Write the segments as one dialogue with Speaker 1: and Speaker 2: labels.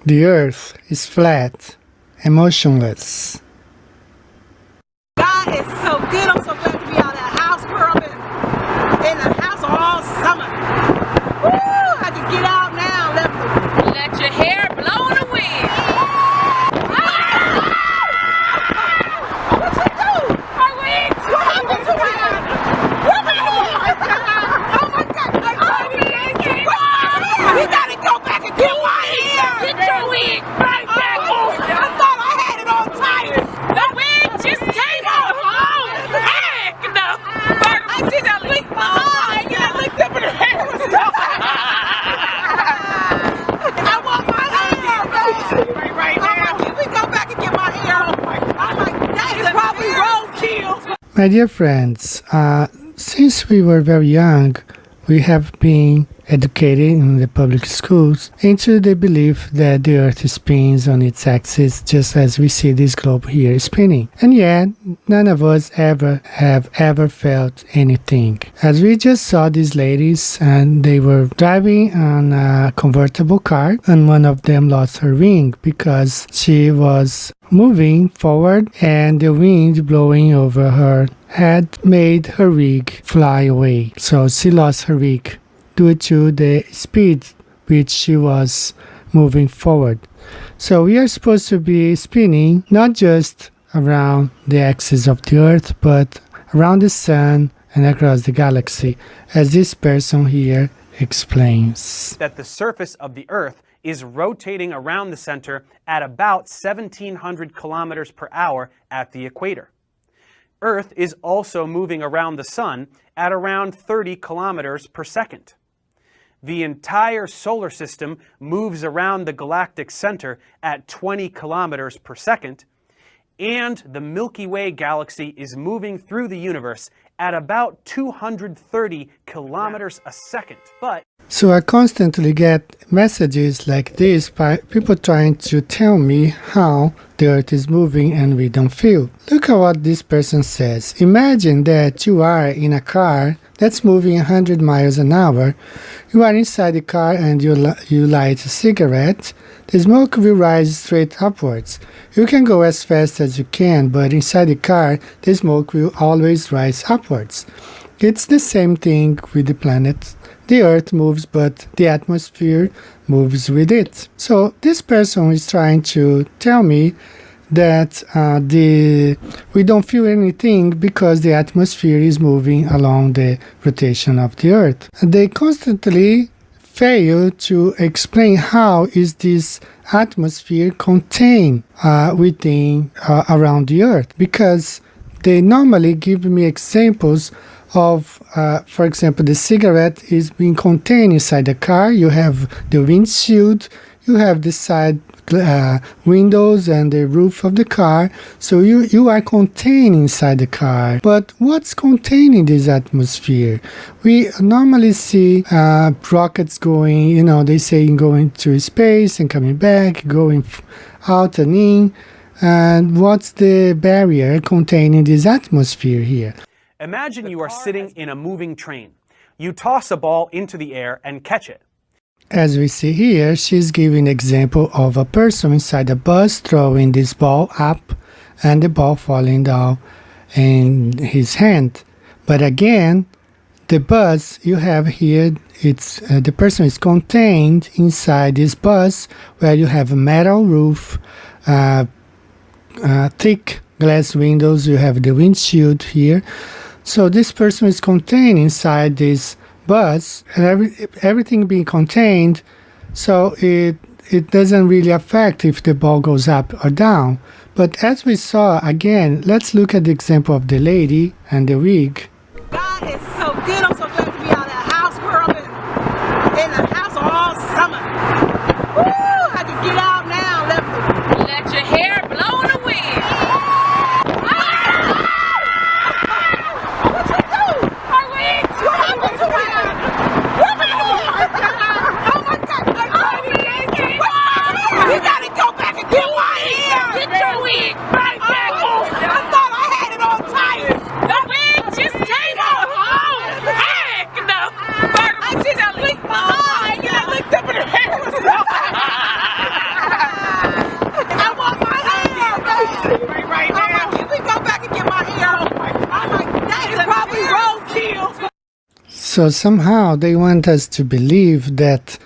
Speaker 1: The earth is flat and motionless.
Speaker 2: God is so good. I'm so glad to be out of the house, girl. In the house all summer. Woo! I can get out now. Let your hair blow in the wind. What you do? My wig. What happened to it? What happened? Oh my God. We gotta go back and get my hair. Get your wig right back on. I thought I had it all tired. The wig just came off. Oh, heck no. I just licked my eye. I licked up in her hair. I want my hair. Right now. Can we go back and get my hair? I'm like, that is probably roadkill.
Speaker 1: My dear friends, since we were very young, we have been educated in the public schools into the belief that the earth spins on its axis just as we see this globe here spinning. And yet, none of us have ever felt anything. As we just saw these ladies, and they were driving on a convertible car, and one of them lost her wing because she was moving forward and the wind blowing over her had made her wig fly away. So she lost her wig due to the speed which she was moving forward. So we are supposed to be spinning not just around the axis of the earth, but around the sun and across the galaxy, as this person here explains.
Speaker 3: That the surface of the earth is rotating around the center at about 1,700 kilometers per hour at the equator. Earth is also moving around the sun at around 30 kilometers per second. The entire solar system moves around the galactic center at 20 kilometers per second, and the Milky Way galaxy is moving through the universe at about 230 kilometers a second.
Speaker 1: So I constantly get messages like this by people trying to tell me how the earth is moving and we don't feel. Look at what this person says. Imagine that you are in a car that's moving 100 miles an hour. You are inside the car and you light a cigarette. The smoke will rise straight upwards. You can go as fast as you can, but inside the car, the smoke will always rise upwards. It's the same thing with the planet. The earth moves, but the atmosphere moves with it. So this person is trying to tell me that we don't feel anything because the atmosphere is moving along the rotation of the earth. They constantly fail to explain how is this atmosphere contained within around the earth, because they normally give me examples of, for example, the cigarette is being contained inside the car. You have the windshield, you have the side windows and the roof of the car, so you are contained inside the car. But what's contained in this atmosphere? We normally see rockets going, they say going to space and coming back, going out and in. And what's the barrier contained in this atmosphere here?
Speaker 3: Imagine you are sitting in a moving train. You toss a ball into the air and catch it.
Speaker 1: As we see here, she's giving an example of a person inside a bus throwing this ball up and the ball falling down in his hand. But again, the bus you have here, it's the person is contained inside this bus where you have a metal roof, thick glass windows, you have the windshield here. So this person is contained inside this bus, and everything being contained, so it doesn't really affect if the ball goes up or down. But as we saw, again, let's look at the example of the lady and the wig.
Speaker 2: God is so good. I'm so glad to be out of the house, girl. In the house all summer. Woo! I can get out now. Let your hair blow in the wind. What you do? My wig. What happened to it? What happened? Oh my God. We gotta go back and get my hair. Get your wig right back on. I thought I had it all tired. The wig just
Speaker 1: So somehow they want us to believe that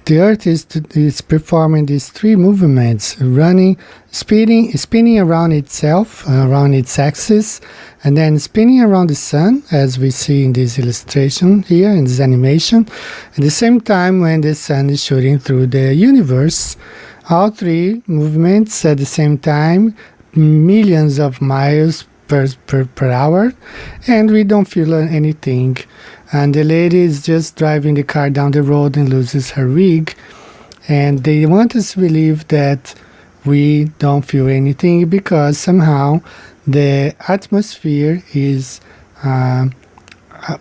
Speaker 1: the Earth is performing these three movements: running, spinning around itself, around its axis, and then spinning around the sun, as we see in this illustration here, in this animation. At the same time, when the sun is shooting through the universe, all three movements at the same time, millions of miles per hour, and we don't feel anything. And the lady is just driving the car down the road and loses her wig, and they want us to believe that we don't feel anything because somehow the atmosphere is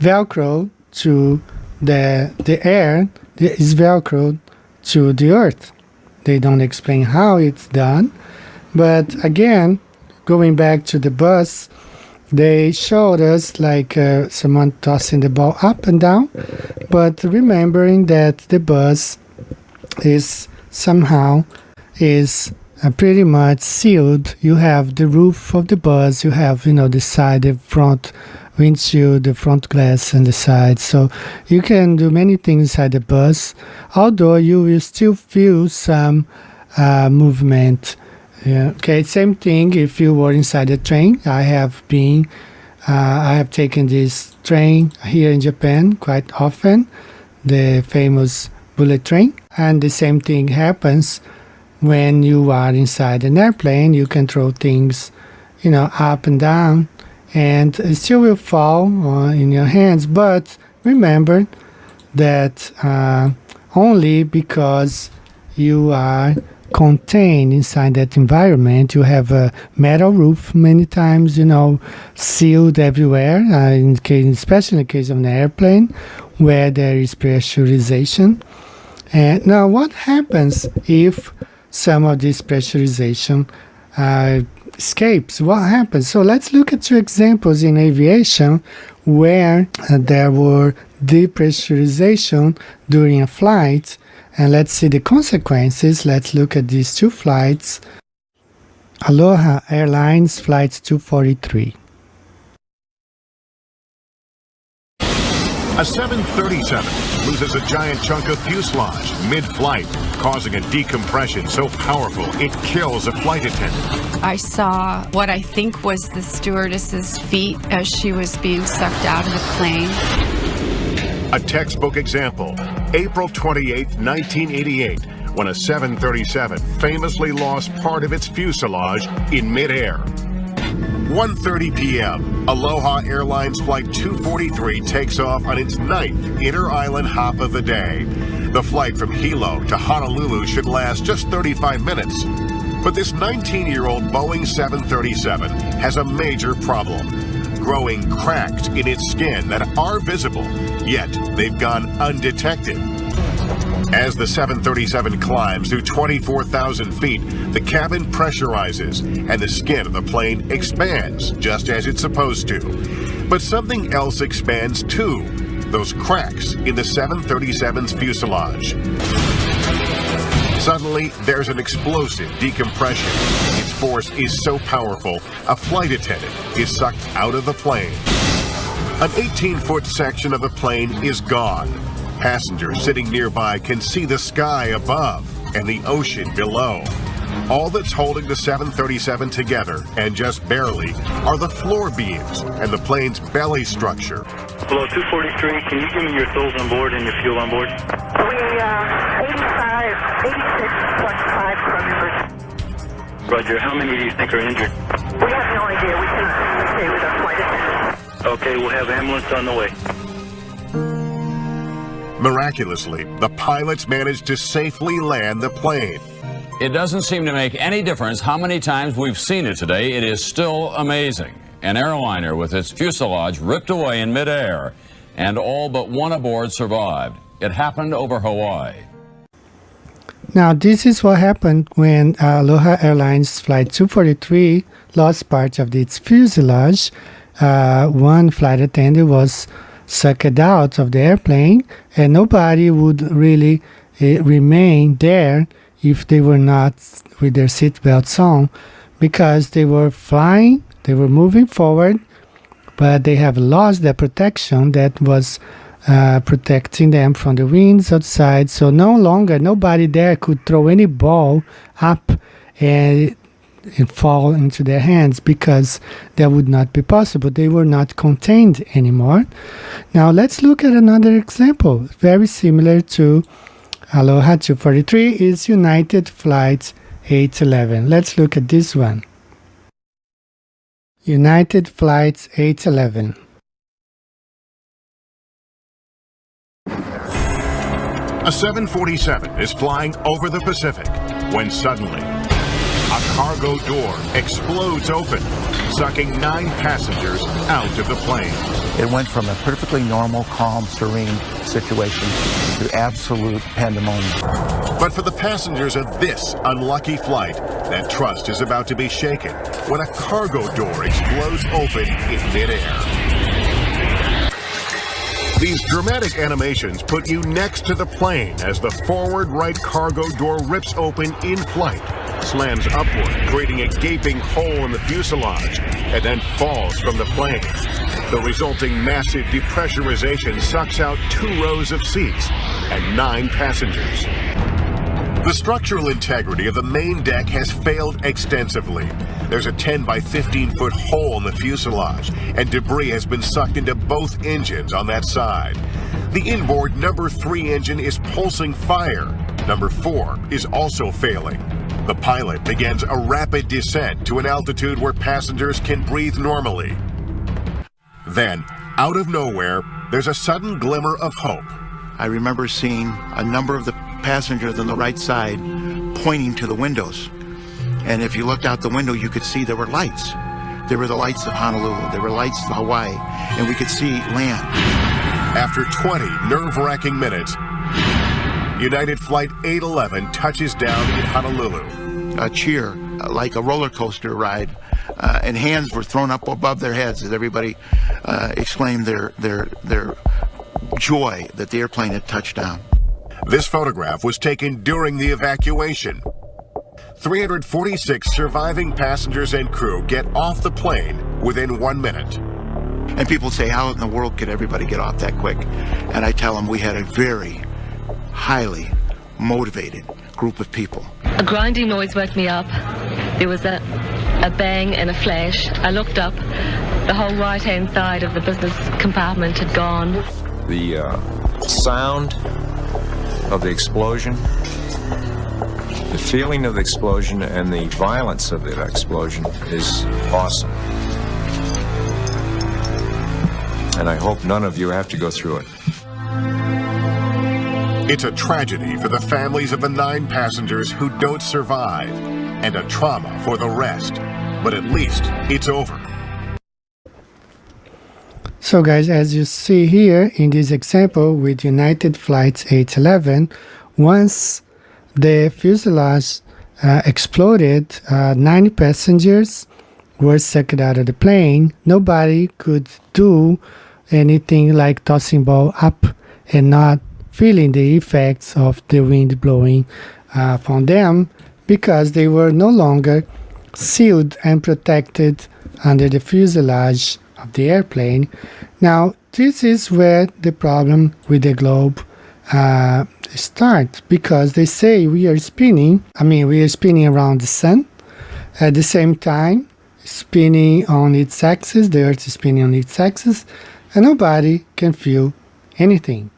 Speaker 1: velcroed to the air is velcroed to the Earth. They don't explain how it's done, but again, going back to the bus, they showed us like someone tossing the ball up and down, but remembering that the bus is somehow pretty much sealed. You have the roof of the bus, you have, the side, the front windshield, the front glass and the side. So you can do many things inside the bus, although you will still feel some movement. Yeah. Okay. Same thing if you were inside a train. I have taken this train here in Japan quite often, the famous bullet train. And the same thing happens when you are inside an airplane. You can throw things, up and down, and it still will fall in your hands. But remember that only because you are contained inside that environment. You have a metal roof many times, sealed everywhere, especially in the case of an airplane where there is pressurization. And now what happens if some of this pressurization escapes? What happens? So let's look at two examples in aviation where there were depressurization during a flight. And let's see the consequences. Let's look at these two flights. Aloha Airlines Flight 243.
Speaker 4: A 737 loses a giant chunk of fuselage mid-flight, causing a decompression so powerful it kills a flight attendant.
Speaker 5: I saw what I think was the stewardess's feet as she was being sucked out of the plane.
Speaker 4: A textbook example, April 28, 1988, when a 737 famously lost part of its fuselage in midair. 1:30 p.m., Aloha Airlines Flight 243 takes off on its 9th inter-island hop of the day. The flight from Hilo to Honolulu should last just 35 minutes. But this 19-year-old Boeing 737 has a major problem. Growing cracks in its skin that are visible, yet they've gone undetected. As the 737 climbs through 24,000 feet, the cabin pressurizes and the skin of the plane expands just as it's supposed to. But something else expands too, those cracks in the 737's fuselage. Suddenly, there's an explosive decompression. Its force is so powerful, a flight attendant is sucked out of the plane. An 18-foot section of the plane is gone. Passengers sitting nearby can see the sky above and the ocean below. All that's holding the 737 together, and just barely, are the floor beams and the plane's belly structure.
Speaker 6: Hello, 243, can you give me your tolls on board and your fuel on board?
Speaker 7: 86.5 kilometers.
Speaker 6: Roger, how many do you think are injured?
Speaker 7: We have no idea. We can stay with our flight attendants.
Speaker 6: Okay, we'll have ambulance on the way.
Speaker 4: Miraculously, the pilots managed to safely land the plane.
Speaker 8: It doesn't seem to make any difference how many times we've seen it today. It is still amazing. An airliner with its fuselage ripped away in midair, and all but one aboard survived. It happened over Hawaii.
Speaker 1: Now, this is what happened when Aloha Airlines Flight 243 lost part of its fuselage. One flight attendant was sucked out of the airplane, and nobody would really remain there if they were not with their seatbelts on, because they were flying, they were moving forward, but they have lost the protection that was protecting them from the winds outside. So no longer nobody there could throw any ball up and fall into their hands, because that would not be possible. They were not contained anymore. Now let's look at another example, very similar to Aloha 243, is United Flight 811. Let's look at this one. United Flight 811.
Speaker 4: A 747 is flying over the Pacific when suddenly a cargo door explodes open, sucking 9 passengers out of the plane.
Speaker 9: It went from a perfectly normal, calm, serene situation to absolute pandemonium.
Speaker 4: But for the passengers of this unlucky flight, that trust is about to be shaken when a cargo door explodes open in midair. These dramatic animations put you next to the plane as the forward right cargo door rips open in flight, slams upward, creating a gaping hole in the fuselage, and then falls from the plane. The resulting massive depressurization sucks out 2 rows of seats and 9 passengers. The structural integrity of the main deck has failed extensively. There's a 10 by 15 foot hole in the fuselage, and debris has been sucked into both engines on that side. The inboard number 3 engine is pulsing fire. Number 4 is also failing. The pilot begins a rapid descent to an altitude where passengers can breathe normally. Then, out of nowhere, there's a sudden glimmer of hope.
Speaker 9: I remember seeing a number of the passengers on the right side pointing to the windows. And if you looked out the window, you could see there were lights. There were the lights of Honolulu, there were lights of Hawaii, and we could see land.
Speaker 4: After 20 nerve-wracking minutes, United Flight 811 touches down in Honolulu.
Speaker 9: A cheer, like a roller coaster ride, and hands were thrown up above their heads as everybody exclaimed their joy that the airplane had touched down.
Speaker 4: This photograph was taken during the evacuation. 346 surviving passengers and crew get off the plane within 1 minute.
Speaker 9: And people say, how in the world could everybody get off that quick? And I tell them we had a very highly motivated group of people.
Speaker 10: A grinding noise woke me up. There was a bang and a flash. I looked up. The whole right-hand side of the business compartment had gone.
Speaker 11: The sound of the explosion, the feeling of the explosion, and the violence of the explosion is awesome. And I hope none of you have to go through it.
Speaker 4: It's a tragedy for the families of the 9 passengers who don't survive, and a trauma for the rest. But at least it's over.
Speaker 1: So guys, as you see here in this example with United Flight 811, once the fuselage exploded, 9 passengers were sucked out of the plane. Nobody could do anything like tossing ball up and not feeling the effects of the wind blowing upon them, because they were no longer sealed and protected under the fuselage of the airplane. Now, this is where the problem with the globe starts, because they say we are spinning around the sun at the same time, spinning on its axis, the Earth is spinning on its axis, and nobody can feel anything.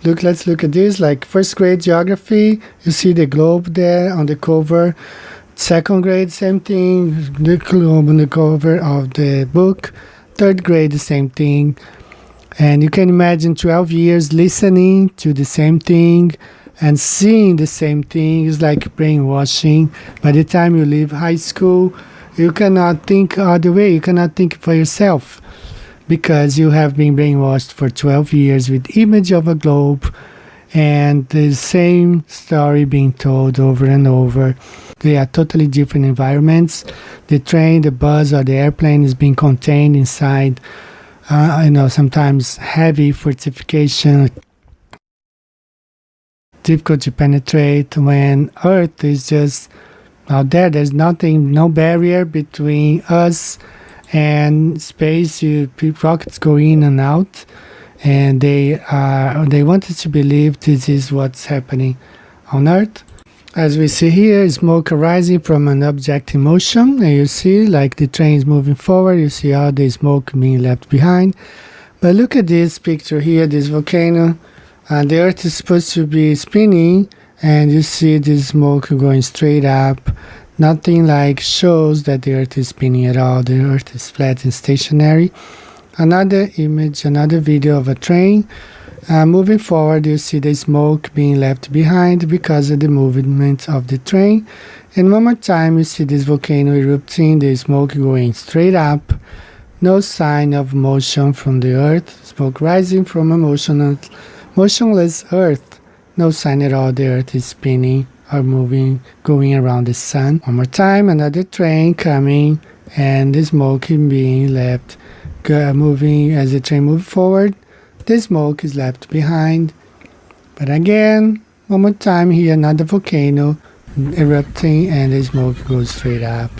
Speaker 1: Let's look at this, like 1st grade geography, you see the globe there on the cover. 2nd grade, same thing, the globe on the cover of the book. 3rd grade, the same thing. And you can imagine 12 years listening to the same thing and seeing the same thing. Is like brainwashing. By the time you leave high school, you cannot think other way, you cannot think for yourself, because you have been brainwashed for 12 years with image of a globe and the same story being told over and over. They are totally different environments. The train, the bus, or the airplane is being contained inside, sometimes heavy fortification, difficult to penetrate, when Earth is just out there. There's nothing, no barrier between us and space. Rockets go in and out, and they wanted to believe this is what's happening on Earth. As we see here, smoke arising from an object in motion, and you see like the train is moving forward. You see all the smoke being left behind. But look at this picture here, this volcano. The Earth is supposed to be spinning, and you see this smoke going straight up. Nothing like shows that the Earth is spinning at all. The Earth is flat and stationary. Another image, another video of a train. Moving forward, you see the smoke being left behind because of the movement of the train. And one more time, you see this volcano erupting, the smoke going straight up. No sign of motion from the Earth. Smoke rising from a motionless Earth. No sign at all the Earth is spinning or moving, going around the sun. One more time, another train coming, and the smoke being left, moving as the train moves forward. The smoke is left behind. But again, one more time here, another volcano erupting, and the smoke goes straight up.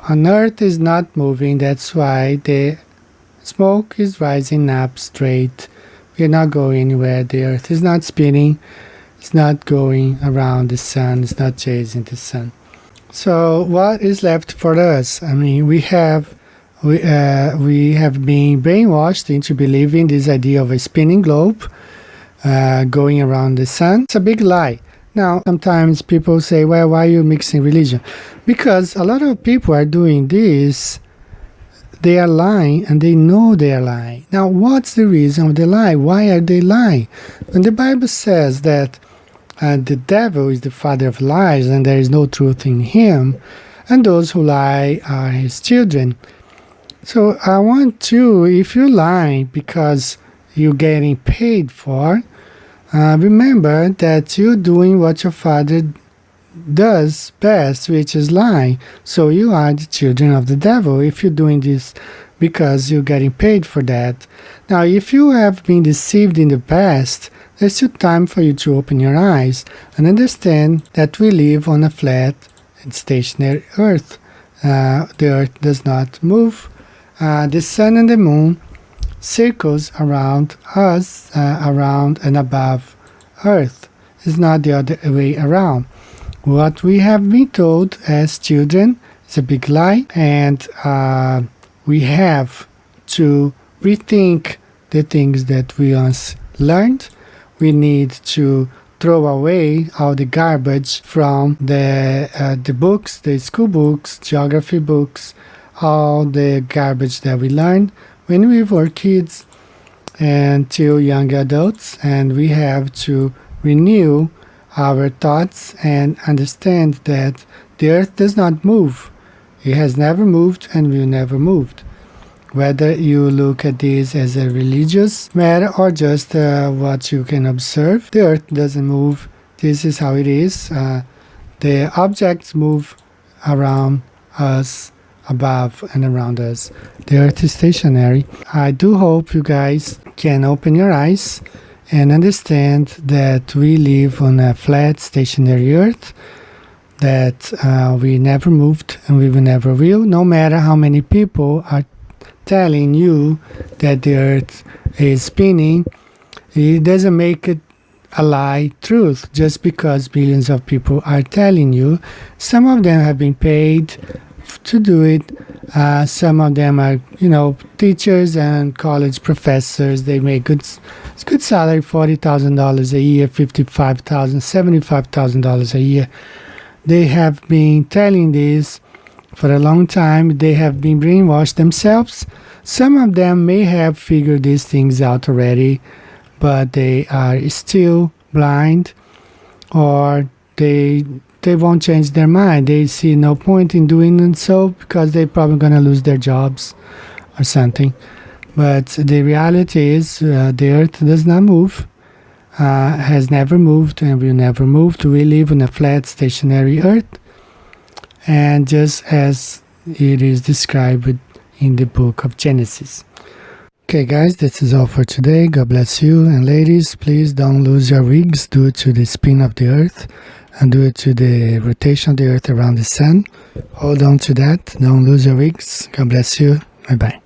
Speaker 1: On Earth is not moving, that's why the smoke is rising up straight. We are not going anywhere. The Earth is not spinning. It's not going around the sun. It's not chasing the sun. So what is left for us? I mean, we have been brainwashed into believing this idea of a spinning globe going around the sun. It's a big lie. Now, sometimes people say, well, why are you mixing religion? Because a lot of people are doing this. They are lying, and they know they are lying. Now, what's the reason of the lie? Why are they lying? When the Bible says that the devil is the father of lies, and there is no truth in him, and those who lie are his children. So I want you, if you're lying because you're getting paid for, remember that you're doing what your father does best, which is lying. So you are the children of the devil if you're doing this because you're getting paid for that. Now, if you have been deceived in the past, there's still time for you to open your eyes and understand that we live on a flat and stationary Earth. The Earth does not move. The sun and the moon circles around us, around and above Earth. It's not the other way around. What we have been told as children is a big lie, and we have to rethink the things that we once learned. We need to throw away all the garbage from the books, the school books, geography books, all the garbage that we learned when we were kids until young adults, and we have to renew our thoughts and understand that the Earth does not move. It has never moved and will never move. Whether you look at this as a religious matter or just what you can observe, the Earth doesn't move. This is how it is. The objects move around us, above and around us. The Earth is stationary. I do hope you guys can open your eyes and understand that we live on a flat, stationary Earth, that we never moved and we will never will, no matter how many people are telling you that the Earth is spinning. It doesn't make it a lie truth just because billions of people are telling you. Some of them have been paid to do it. Some of them are, teachers and college professors. They make good salary, $40,000 a year, $55,000, $75,000 a year. They have been telling this for a long time. They have been brainwashed themselves. Some of them may have figured these things out already, but they are still blind, or they won't change their mind. They see no point in doing so because they're probably going to lose their jobs or something. But the reality is the Earth does not move, has never moved, and will never move. We live on a flat, stationary Earth, and just as it is described in the book of Genesis. Okay guys, this is all for today. God bless you. And ladies, please don't lose your wigs due to the spin of the earth and due to the rotation of the earth around the sun. Hold on to that. Don't lose your wigs. God bless you. Bye bye.